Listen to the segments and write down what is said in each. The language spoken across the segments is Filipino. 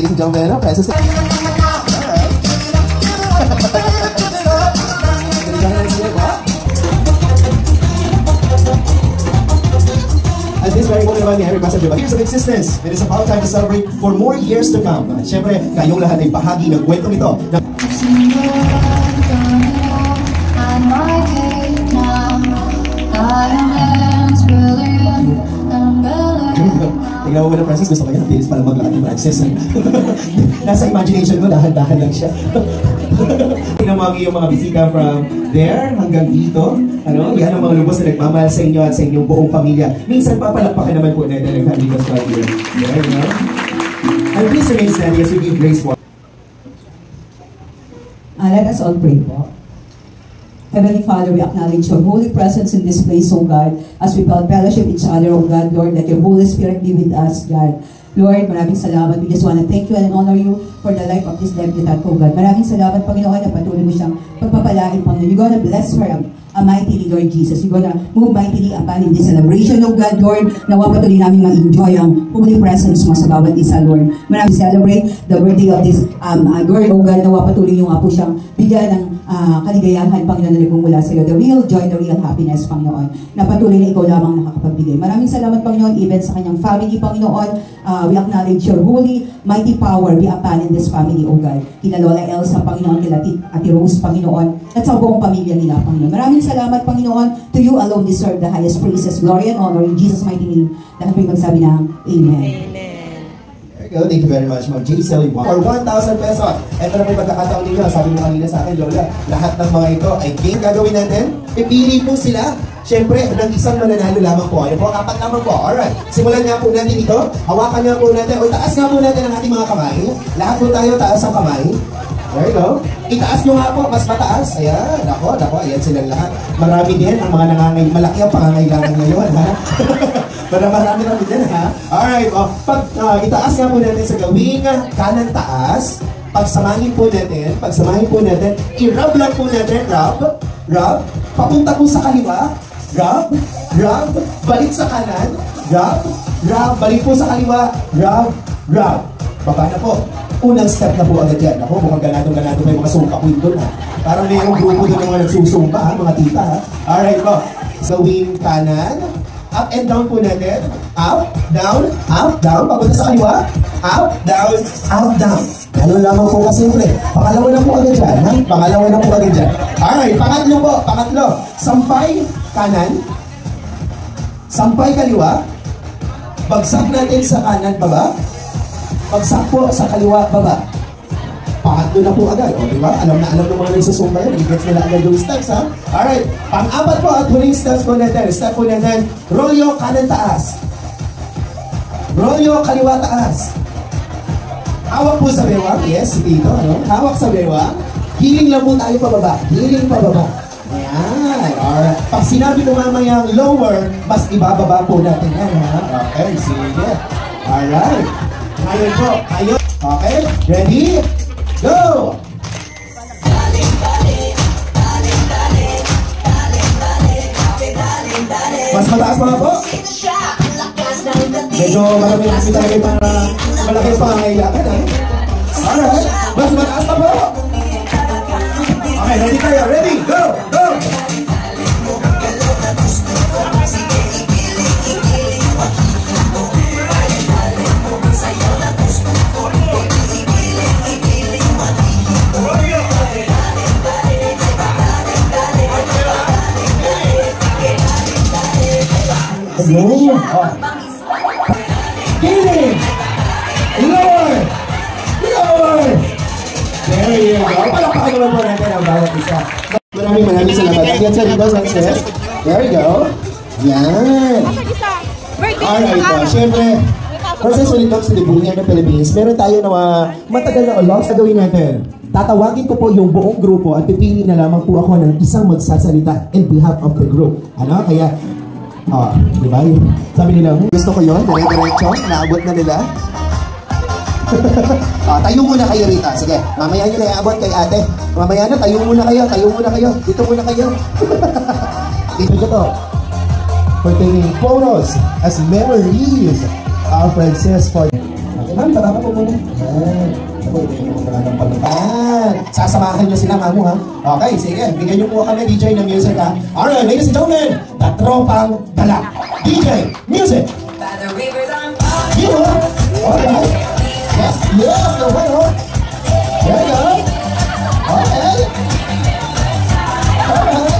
ladies and gentlemen. Princess. At this very moment naman ni Harry Pastor, years of existence, it is about time to celebrate for more years to come. Siyempre, kayong lahat ay bahagi ng kwentong ito. Tingnan mo na, Princess, gusto ko yan. Bilis pala maglakad ni Princess. Nasa imagination ko, dahan-dahan lang siya. Tingnan mo ang iyong mga bisita from there hanggang dito. Ano? Yan ang mga lubos na nagmamahal sa inyo at sa inyong buong pamilya. Minsan papalakpakan naman po natin ang family goes right here. There, you know? And please remain standing as we give grace for. Let us all pray po. Heavenly Father, we acknowledge your holy presence in this place, O God, as we fellowship each other, O God, Lord, let your Holy Spirit be with us, God. Lord, maraming salamat. We just want to thank you and honor you for the life of this deputy, O God. Maraming salamat, Panginoon, na patuloy mo siyang pagpapalain, Panginoon. You're gonna bless her mightily, Lord Jesus. You're gonna move mightily upon in this celebration, O God, Lord. Nawa patuloy namin ma-enjoy ang holy presence mo sa bawat isa, Lord. Maraming celebrate the birthday of this girl, O God. Nawa patuloy yung po siyang bigyan ng kaligayahan, Panginoon, na nagmumula sa iyo. The real joy, the real happiness, Panginoon. Na patuloy na ikaw lamang nakakapagbigay. Maraming salamat, Panginoon, even sa kanyang family, Panginoon. We acknowledge your holy, mighty power be upon in this family, O God. Kina Lola Elsa, Panginoon, kila Ate Rose, Panginoon, at sa buong pamilya nila, Panginoon. Maraming salamat, Panginoon. To you alone deserve the highest praises, glory, and honor. In Jesus' mighty name, lahat po yung magsabi ng Amen. Thank you very much, Ma'am Giselle. For 1,000 pesos. Ito na po yung pagkakataon ninyo. Sabi mo kanina sa akin, Lola, lahat ng mga ito ay game gagawin natin. Pipili po sila. Siyempre, ng isang mananalo lamang po. Ano po? Apat naman po. Alright. Simulan nga po natin ito. Hawakan nga po natin. O taas nga po natin ang ating mga kamay. Lahat po tayo taas ang kamay. There you go. Itaas nyo nga po. Mas mataas. Ayan. Nako. Ayan silang lahat. Marami din ang mga nangangay. Malaki ang pangangailangan ngayon, ha? Marami din, ha? Alright. O, pag itaas nga po natin sa gawing kanan taas. Pagsamahin po natin. I-rub lang po natin. Rub. Papunta po sa kaliwa. Rub. Balik sa kanan. Rub. Balik po sa kaliwa. Rub. Baba na po. Unang step na po agad yan. Ako, mukhang ganado pa yung mga sumpa ko doon, ha? Parang may yung grupo doon ng mga nagsusumpa, ha? Mga tita, ha? Alright po. Gawing kanan. Up and down po natin. Up, down. Papunta sa kaliwa. Up, down. Ganun lamang po kasimple. Pangalawa na po agad dyan. Alright, pangatlo. Sampay kanan. Sampay kaliwa. Bagsak natin sa kanan, baba. Bagsak po sa kaliwa, baba. Pangatlo na po agad. O, diba? Alam na ng mga nagsusumpa yan. I-gets nila agad yung steps, ha? Alright. Pang-apat po at huling steps po natin. Step po natin. Rolyo kanan taas. Rolyo kaliwa taas. Hawak po sa bewang. Yes, dito. Ano? Hawak sa bewang. Hiling lang po tayo pababa. Ayan. Alright. Pag sinabi ng mamayang lower, mas ibababa po natin yan, ha? Okay, sige. Alright. Ngayon po, kayo. Okay, ready? Go! Mas mataas mga po? Medyo malaki talaga yung malaki yung pangangailangan, ha? Alright, mas mataas pa po? Okay, ready tayo, ready? Go! Ayun. Kiling. Lower. There you go. Palakpakan naman po natin ang bawat isa. Maraming salamat. Again sa iba, success. There you go. Yan. Alright po. Siyempre, process when it comes to the bullying ng Philippines, meron tayo na matagal na ulos na gawin natin. Tatawagin ko po yung buong grupo at pipili na lamang po ako ng isang magsasalita in behalf of the group. Ano? Kaya, di ba? Sabi nila, gusto ko yun, dire-diretso, naabot na nila. Tayo muna kayo rita. Sige, mamaya nyo na iabot kay ate. Mamaya na, tayo muna kayo. Dito muna kayo. Dito ko to. For taking photos as memories of Princess for... baba po muna. Yan. Ako, ito yung mga ng pagkakan. Sasamahan nyo sila, mamu, ha? Okay, sige. Bigyan nyo po kami, DJ, ng music, ha? Alright, ladies and gentlemen, the Tropang Dala. DJ, music. You, alright. Yes, yes, the way, oh. There you go. Okay. Alright.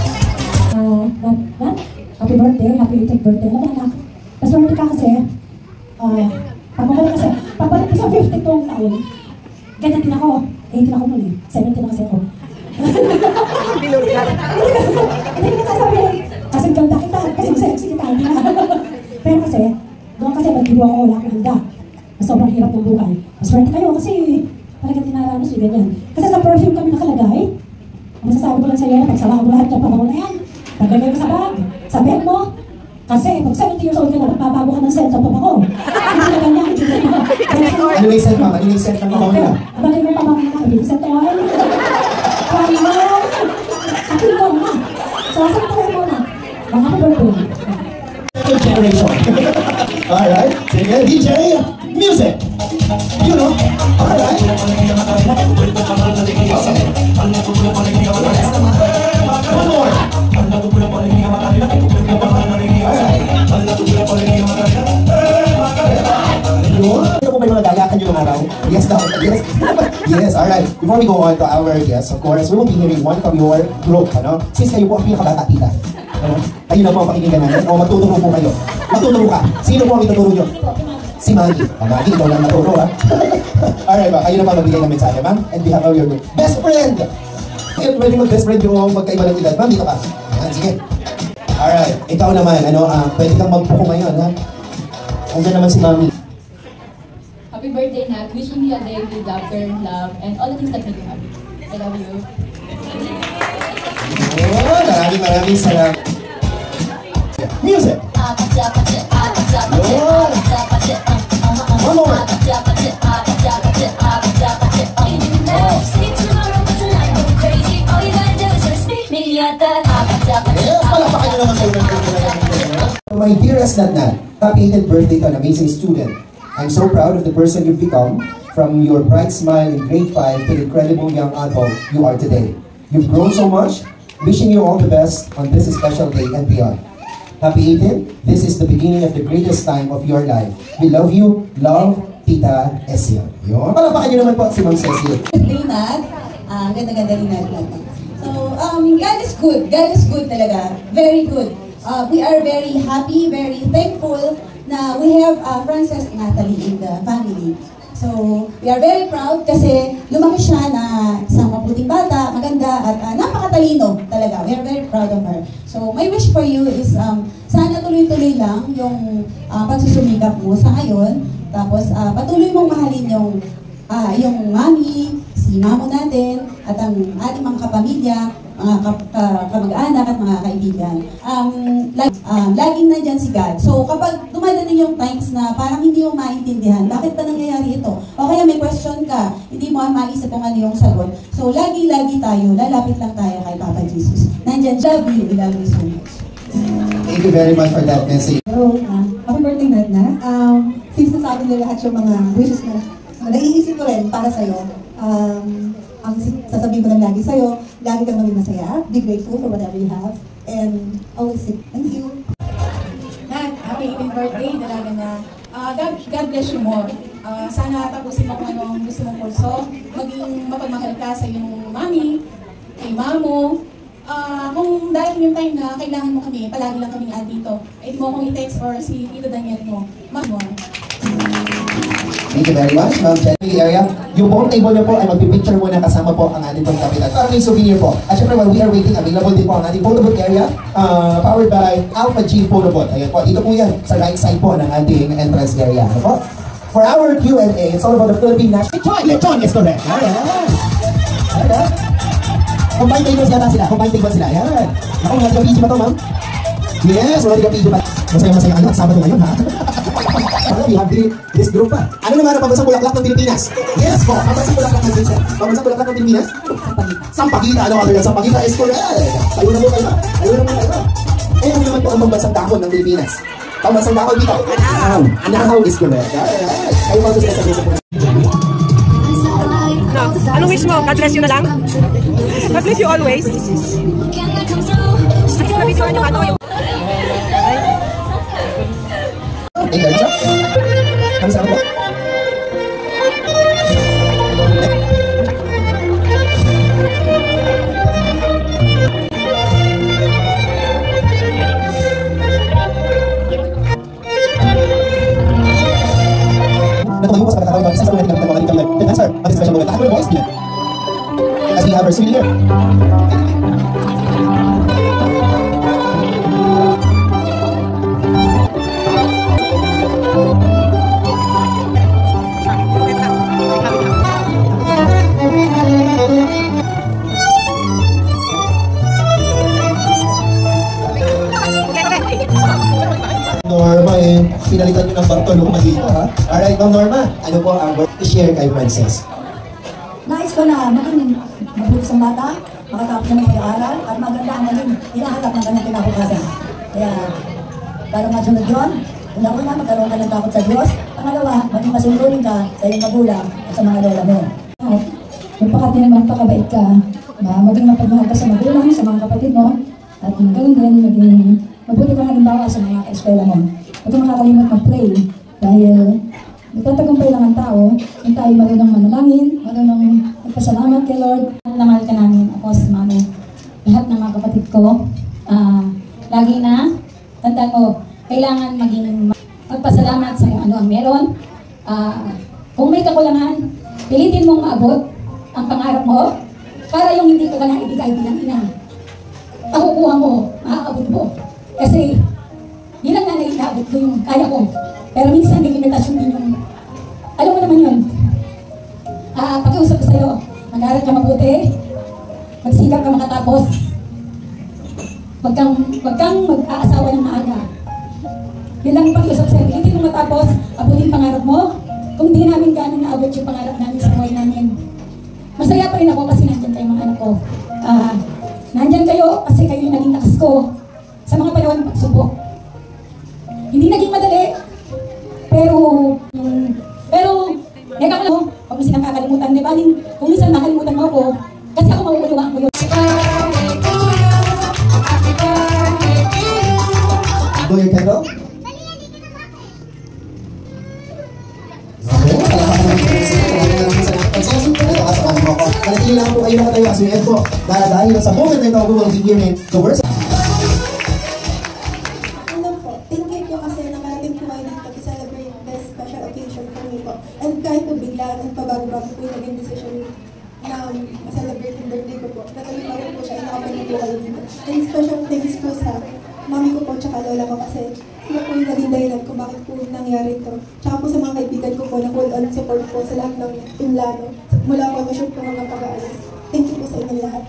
Happy birthday, happy 18th birthday. Ano ba anak? Paswerte ka kasi. Pabalik ka sa 52 taon. Ganyan din ako. 18 ako muli. 17 na kasi ako. Hindi ko sasabihin. Kasi ganda kita. Kasi sexy kita. Pero kasi, doon kasi pag-iwa ko, wala akong handa. Sobrang hirap ng buhay. Paswerte kayo kasi talagang tinaranos yung ganyan. Kasi sa perfume kami nakalagay. Ang masasabi ko lang sa'yo, pagsama ko lahat ng pabango na yan. Paglalagay ko sa bag, sa bag mo. Kasi pag 70 years old ka na, magpapago ka ng scent sa pabango. Hindi na ganyan. Ano yung scent, ma'am? Ano yung scent ng pabango nila? Abagay mo pabango na, hindi scent oil. Kaya, akin ko na. So, asan ko mo na? Mga birthday. Second generation. Alright. Sige, DJ, music. You know. Alright. One more. Ano po ba yung mga gagakan nyo ng araw? Yes, daw. Yes. Yes, alright. Before we go on to our guests, of course, we will be hearing one from your group, ano? Since kayo po ang pinakabata tita. Ano? Kayo na po ang pakikinggan namin. O matuturo po kayo. Matuturo ka. Sino po ang ituturo nyo? Si Maggie. Maggie, ikaw lang naturo, ha? Alright ba? Kayo na po magbigay ng mensahe, ma'am? And we have our best friend. Pwede mag-best friend yung magkaiba ng edad. Ma'am, dito ka. Ayan, sige. Alright. Ikaw naman, ano? Pwede kang magpuko ngayon, ha? Andiyan naman si Mami. Happy birthday, Nat. Wishing you a day with laughter, love, and all the things that make you happy. I love you. Oh, maraming salamat. Music! Yun! One more! Yes, palapakan nyo naman kayo. My dearest Nat, happy 18th birthday to an amazing student. I'm so proud of the person you've become, from your bright smile in grade 5 to the incredible young adult you are today. You've grown so much. Wishing you all the best on this special day and beyond. Happy 18th. This is the beginning of the greatest time of your life. We love you. Love, Tita Essie. Yun. Palapakan nyo naman po si Ma'am Cecil. Nat, ganda-ganda rin natin. So, God is good. God is good talaga. Very good. We are very happy, very thankful na we have Frances Natalie in the family. So, we are very proud kasi lumaki siya na isang maputing bata, maganda, at napakatalino talaga. We are very proud of her. So, my wish for you is sana tuloy-tuloy lang yung pagsusumikap mo sa ngayon. Tapos, patuloy mong mahalin yung mami, si mamo natin, at ang ating mga kapamilya, mga kamag-anak at mga kaibigan. Laging nandyan si God. So kapag dumadating yung times na parang hindi mo maintindihan, bakit ba nangyayari ito? O kaya may question ka, hindi mo maisip kung ano yung sagot. So lagi-lagi tayo, lalapit lang tayo kay Papa Jesus. Nandyan, we love you so much. Thank you very much for that message. Hello, happy birthday, Nat. Since nasabi nila lahat yung mga wishes na naiisip ko rin para sa'yo, ang sasabihin ko lang lagi sa'yo, lagi kang maging masaya, be grateful for whatever you have, and always say thank you. Nat, happy 18th birthday, dalaga na. God bless you more. Sana tapusin mo kung ano ang gusto mong kurso, maging mapagmahal ka sa iyong mami, kay mamo. Kung dahil yung time na kailangan mo kami, palagi lang kaming andito. Pwede mo akong i-text or si Tito Daniel mo. More. Thank you very much, Ma'am Jenny area. Yung buong table niyo po ay magpipicture muna kasama po ang ating pong kapitan. Para may souvenir po. At syempre, while we are waiting, available din po ang ating photo booth area, powered by Alpha G Photo Booth. Ayan po, dito po yan, sa right side po ng ating entrance area. Ano po? For our Q&A, it's all about the Philippine national... Lechon is correct. Ayan. Ayan. Combined tables yata sila. Combined tables sila. Ayan. Ako, mga tiga-PG ba to, ma'am? Yes, mga tiga-PG ba? Masaya-masaya ka lang. Sabado ngayon, ha? We have this group pa. Ano naman ang pambansang bulaklak ng Pilipinas? Yes po, pambansang bulaklak ng Pilipinas. Pambansang bulaklak ng Pilipinas? Sampagita. Ano other yan? Sampagita is correct. Tayo na mo kayo. Tayo na mo kayo. Eh, ano naman po ang pambansang dahon ng Pilipinas? Pambansang dahon dito. Anahaw. Anahaw is correct. Kayo pa sa grupo po. Anong wish mo? God bless you na lang? God bless you always. Nabisuan yung ano yung... Eh, ganun siya? Kami sa po? Natumayo po sa pagkakataon ng isang natin ng mga kami. The answer, ang special moment. Lahat mo yung voice niya. As we have our souvenir. Norma, pinalitan nyo ng Bartoloma dito, ha? Alright, Ma'am Norma, ano po ang work to share kay Princess? Nais ko na maging mabuti sa bata, makatapos ng pag-aaral, at maganda ang maging hinahanap ng kanyang kinabukasan. Kaya, para masunod yun, una-una magkaroon ka ng takot sa Diyos. Pangalawa, maging masunurin ka sa iyong magulang at sa mga lola mo. At magpakati ng magpakabait ka, maging mapagmahal ka sa magulang, sa mga kapatid mo, at ganoon din, maging mabuti kang halimbawa sa mga ka-eskwela mo. Huwag kang makakalimot mag-pray dahil nagtatagumpay lang ang tao kung tayo marunong manalangin, marunong magpasalamat kay Lord. Namahal ka namin, ako si Mami. Lahat ng mga kapatid ko, lagi na, tandaan mo, kailangan maging magpasalamat sa kung ano ang meron. Kung may kakulangan, pilitin mong maabot ang pangarap mo para yung hindi ka na ibigay bilang ina. Makukuha mo, maaabot mo. Kasi, yun ang nanay inaabot ko yung kaya ko. Pero minsan may limitasyon din yung, alam mo naman yun. Pakiusap ko sa'yo, mag-aaral ka mabuti, magsikap ka makatapos, wag kang mag-aasawa ng maaga. Yun lang pakiusap sa'yo, hindi mo matapos, abutin pangarap mo, kung di namin gano'n naabot yung pangarap namin sa buhay namin. Masaya pa rin ako kasi nandyan kayo mga anak ko. Nandyan kayo kasi kayo yung naging lakas ko sa mga panahon ng pagsubok. Hindi naging madali, pero neka ko lang, huwag mo silang kakalimutan, di ba? Kung minsan nakalimutan mo ako, kasi ako mauuliwaan ko yun. Do your candle? Okay, panatili lang po kayo nakatayo as we end po. Dahil sa moment na ito, we will begin the words. Thank you po kasi nakarating po kayo dito to celebrate this special occasion for me po. And kahit po biglaan at pabago-bago po yung naging decision na ma-celebrate yung birthday ko po. Natuloy pa rin po siya, nakapagin po kayo dito. And special thanks po sa mami ko po tsaka lola ko kasi sila po yung naging dahilan kung bakit po nangyari ito. Tsaka po sa mga kaibigan ko po na full on support po sa lahat ng Imlano. Mula po na shoot po hanggang pag-aalis. Thank you po sa inyong lahat.